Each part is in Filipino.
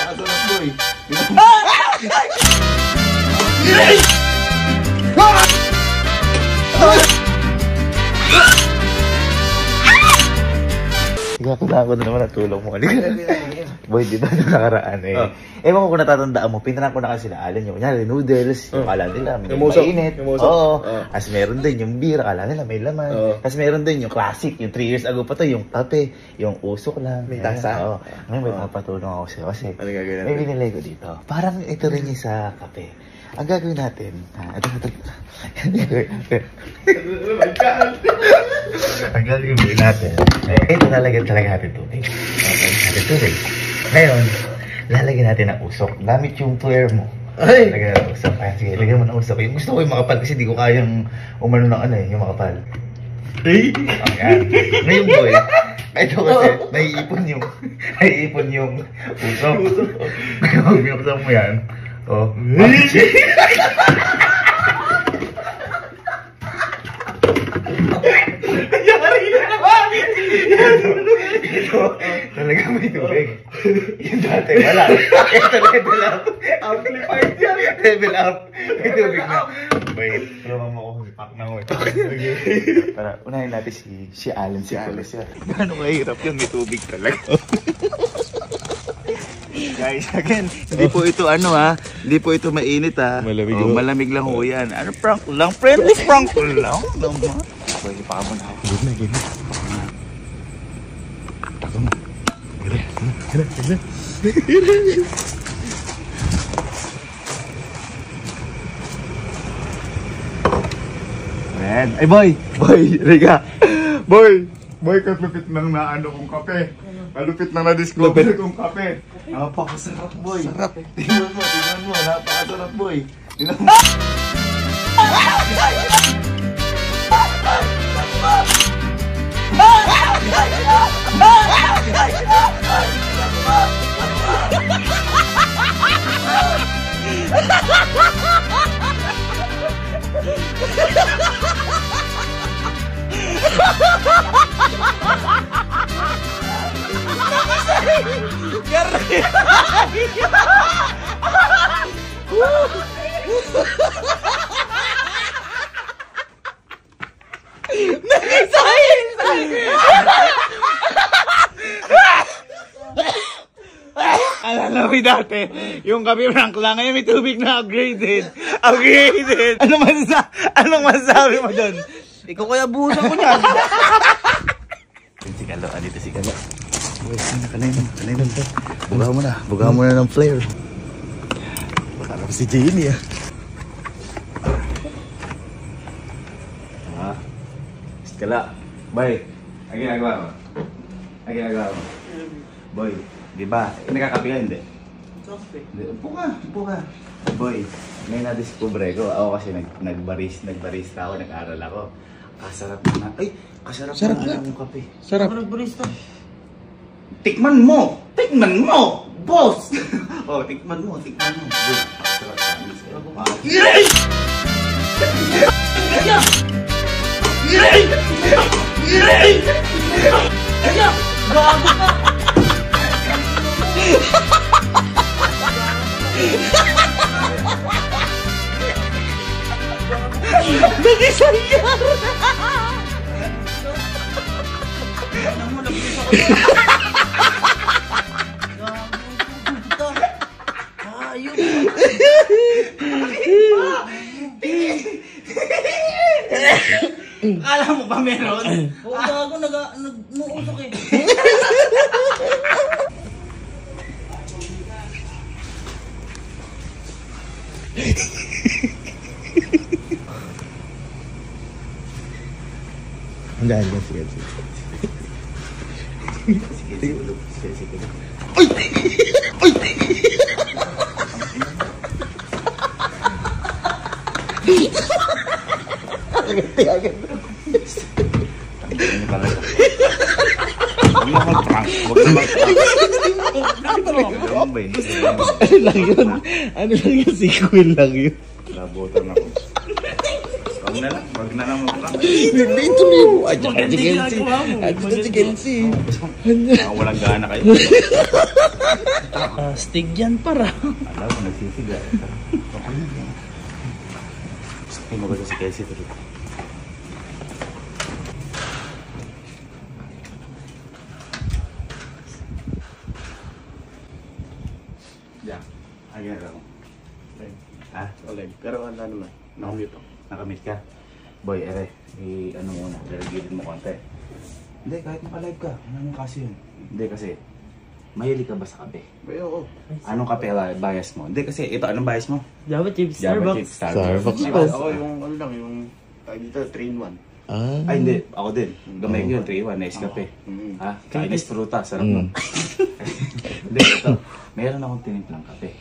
Napakasarap boy. Kailangan ko na naman ang tulong mo. Boy, di ba nakaraan eh? Ewan ko kung natatandaan mo, pinanak ko na kasi na Alan yung kunyari, noodles, yung kala nila, mainit. Oo. As meron din yung beer, kala nila may laman. As meron din yung classic, yung 3 years ago pa to, yung kape, yung usok lang. May tasa. Oo. Ngayon may mapatulong ako sa'yo kasi Ano may binilay ko dito. Parang ito rin yung sa kape. Ang gagawin natin, ang gagawin natin, ito lalagyan talaga natin tubig. Okay, natin tubig. Ngayon, lalagyan natin ng usok. Gamit yung tuwer mo. Ay! Lagyan ng usok. Ay, sige, lagyan mo ng usok. Yung gusto ko yung makapal kasi di ko kayang umano ng ano eh, yung makapal. Ayan. Ngayon boy, ito kasi, naiipon yung usok. Kung binuksan mo yan, oh, ito, talaga may tubig. Yung dati, wala. Ito, level up. Amplified yan. Level up. May tubig na. Wait, tulungan mo ako. Pack na ko eh. Tara, unahin natin si Alan. Si Alan. Gano'ng mahirap yun? May tubig talaga. Guys, again, hindi po ito ano ha, hindi po ito mainit ha. Malamig, malamig lang ho yan. Ano, prank lang, friendly prank lang. Boy, ipaka mo na ako. Good na. Tako mo. Gila. Man, ay boy, riga. Boy, kalupit nang naano kong kape. Kalupit nang na-discover kong kape. Napakasarap, boy. Sarap. Tingnan mo. Napakasarap, boy. Tingnan mo. Alam mo dati, yung kape rank lang, ngayon may tubig na upgraded. Anong masasabi mo doon? Ikaw kaya buhusan ko niyan. Si Kalo, andito si Kalo. Uy, kanay nun. Bugaw mo na ng flare. Baka lang si Jenny ah. Kala, boy, ang ginagawa mo? Boy, di ba? Nagkakape ka, hindi? Upo ka. Boy, may na-discover ko. Ako kasi nagbarista ako, nag-aral ako. Kasarap na. Ay, kasarap na ang kape. Sarap. Ako nagbarista. Tikman mo, boss! Oh, tikman mo. Boy, sarap na. Gago ka! Nagisayar! Akala mo ba meron? Oo, gago, nag-muusok eh. Ang dahil yan, sige. Sige. Uy! Agad. Ano talaga? Huwag mo mag-prank. Ano lang yun? Sequel lang yun. Labotan ako. Wag na lang mag-prank. Hindi, tuloy mo. Andiyan ka si Kelsey. Andiyan si Kelsey. Walang gana kayo. Astig yan para. Alam mo, nagsisiga. Sakin mo ba si Kelsey tuloy? Yeah. Ayan ako. Ha? Oleg. Pero ano naman. Nakamute ako. Nakamit ka? Boy, ano muna, lalagilin mo konti. Hindi, kahit naka-live ka. Ano kasi yun? Hindi kasi, mahilig ka ba sa kape? Ay, oo. Anong kape bias mo? Hindi kasi, ito, anong bias mo? Java Chips, Java Starbucks. Chips, Starbucks. Ako yung ano lang, yung tayo dito, 3-in-1. Ay, hindi. Ako din. Gamay ko yun, 3-1, nice kape. Ha? Chinese fruta, sarap nun. Hindi, ito. Meron akong tinimplang kape.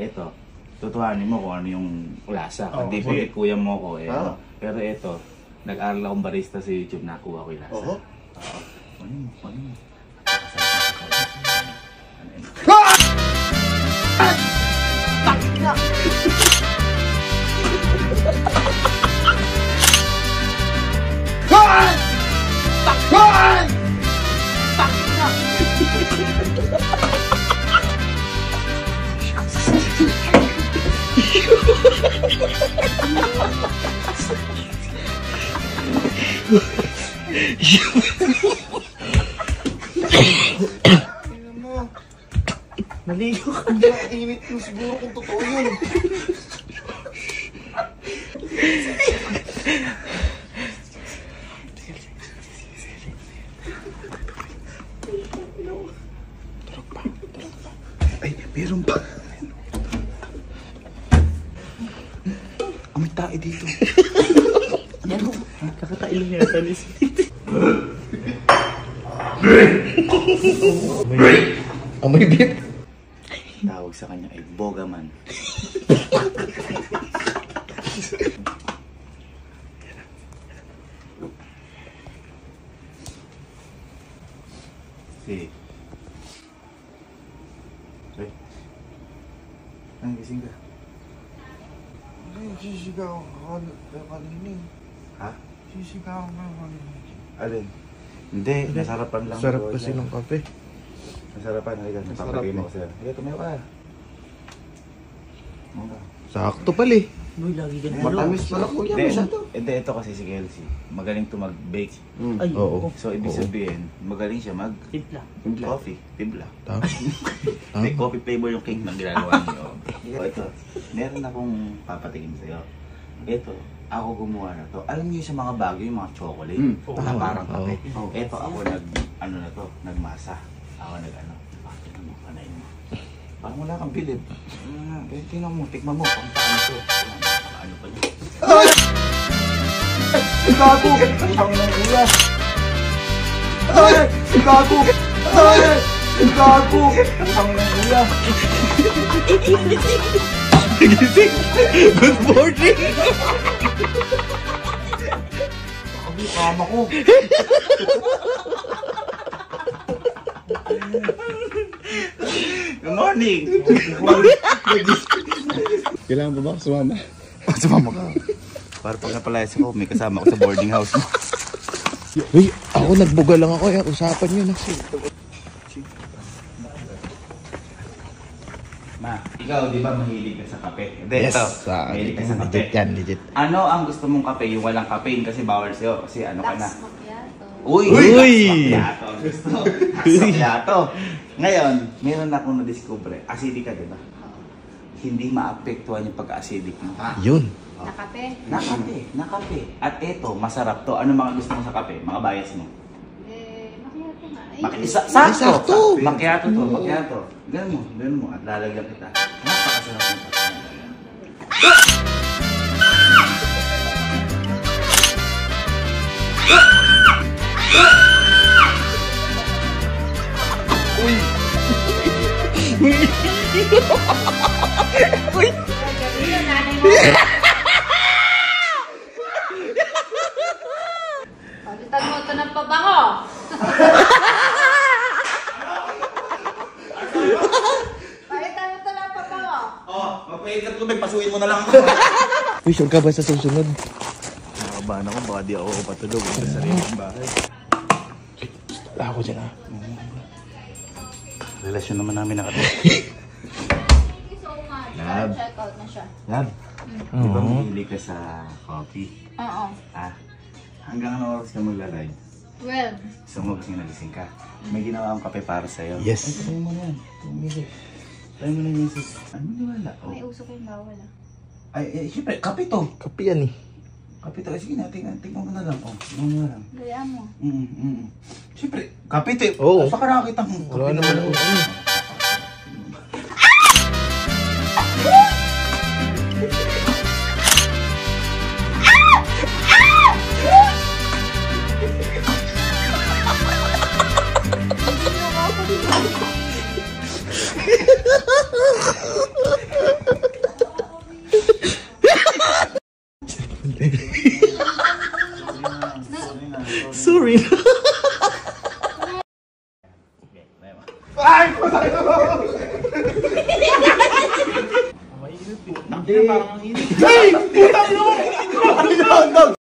Ito, tutuhanin mo kung ano yung lasa. Hindi po kuya mo ko. Pero ito, nag-aral akong barista sa YouTube, nakuha ko yung lasa. Oo. Ano mo? Naligo ka. Init mo siguro kung totoo yun. Ay, meron pa. May tae dito. Ano? Kakatailong niya sa lisbit. Amoy beef. Tawag sa kanya ay Bogaman. Si. Ay. Ang gising ka? Sisigaw ako kanina. Ha? Sisigaw ako kanina. Alin? Hindi, nasarapan lang. Sarap kasi ng kape. Nasarapan, halika. Napapagay mo ko sa'yo. Halika, tumayo ka. Sakto pala eh. Uy, lagi ganun. Matamis pala kuya. Hindi, ito kasi si Kelsey. Magaling to mag-bake. Ay, Oo. So, ibig sabihin, magaling siya Timpla. mag-coffee. Timpla. Tama. May coffee flavor yung cake na ginagawa niyo. O ito, meron akong papatingin sa'yo. Ito, ako gumawa na to. Alam niyo sa mga bago yung mga chocolate na parang kape. Ito ako nagmasa. Ako tingnan mo, kanain mo. Parang wala kang bilib. Tingnan mo, tikman mo, pang paano to. Paano pa niya? Ay! Gago! Ang ng kuya! Ay! Gago! Ay! Gago! Ang ng kuya! Gising! Good morning! Sabi, kama ko! Good morning! Kailangan ba ba sumama? Sumama ka. Para pag napalayas ako, may kasama ko sa boarding house mo. Uy, ako nagbuga lang ako. Usapan nyo na. Ma, ikaw di ba mahilig ka sa kape? Hindi, Yes, ito. Mahilig ka sa kape. legit yan, legit. Ano ang gusto mong kape? Yung walang caffeine kasi bawal sa'yo. Kasi ano ka na? Lax macchiato. Uy! Uy! Macchiato ang gusto. Macchiato. Ngayon, meron akong na-discover. Acidic ka, di ba? Hindi maapektuhan yung pagka-acidic mo. Yun. Nakape? Nakape. At eto, masarap to. Ano mga gusto mo sa kape? Mga bias mo? Macchiato nga. Sakto! Macchiato to, macchiato. Ganun mo. At lalagyan kita. Napakasarap ng kape. Uy! Yung nanay mo. Palitan mo ito ng pabango. Palitan mo ito ng pabango. Oh, magpaingat ko. Pasuin mo na lang ako. Uy, sure ka ba sa susunod? kinakabahan ako, baka di ako patulog sa sariling bahay. Wala ako dyan, ha? Relasyon naman namin nakatulog. Thank you so much. Lab. Check out na siya. Lab, di ba mahili ka sa coffee? Oo. Ah, hanggang ano oras ka magla-live? 12. Gusto mo kasi nagising ka. May ginawa akong kape para sa'yo. Yes. Ay, try mo yan. Try mo na yung sis. Ano wala? May uso kayong bawal ah. Ay, syempre, kape to. Kape yan, eh. Kape to. Sige na, tingnan mo na lang. Oh, tingnan mo na lang. Gaya mo. Siyempre, kape to. Oo. Baka nakakita kong kape. Wala naman ako. Sorry na. Ay! Mainit. Parang ang init. Ay! Putang ina!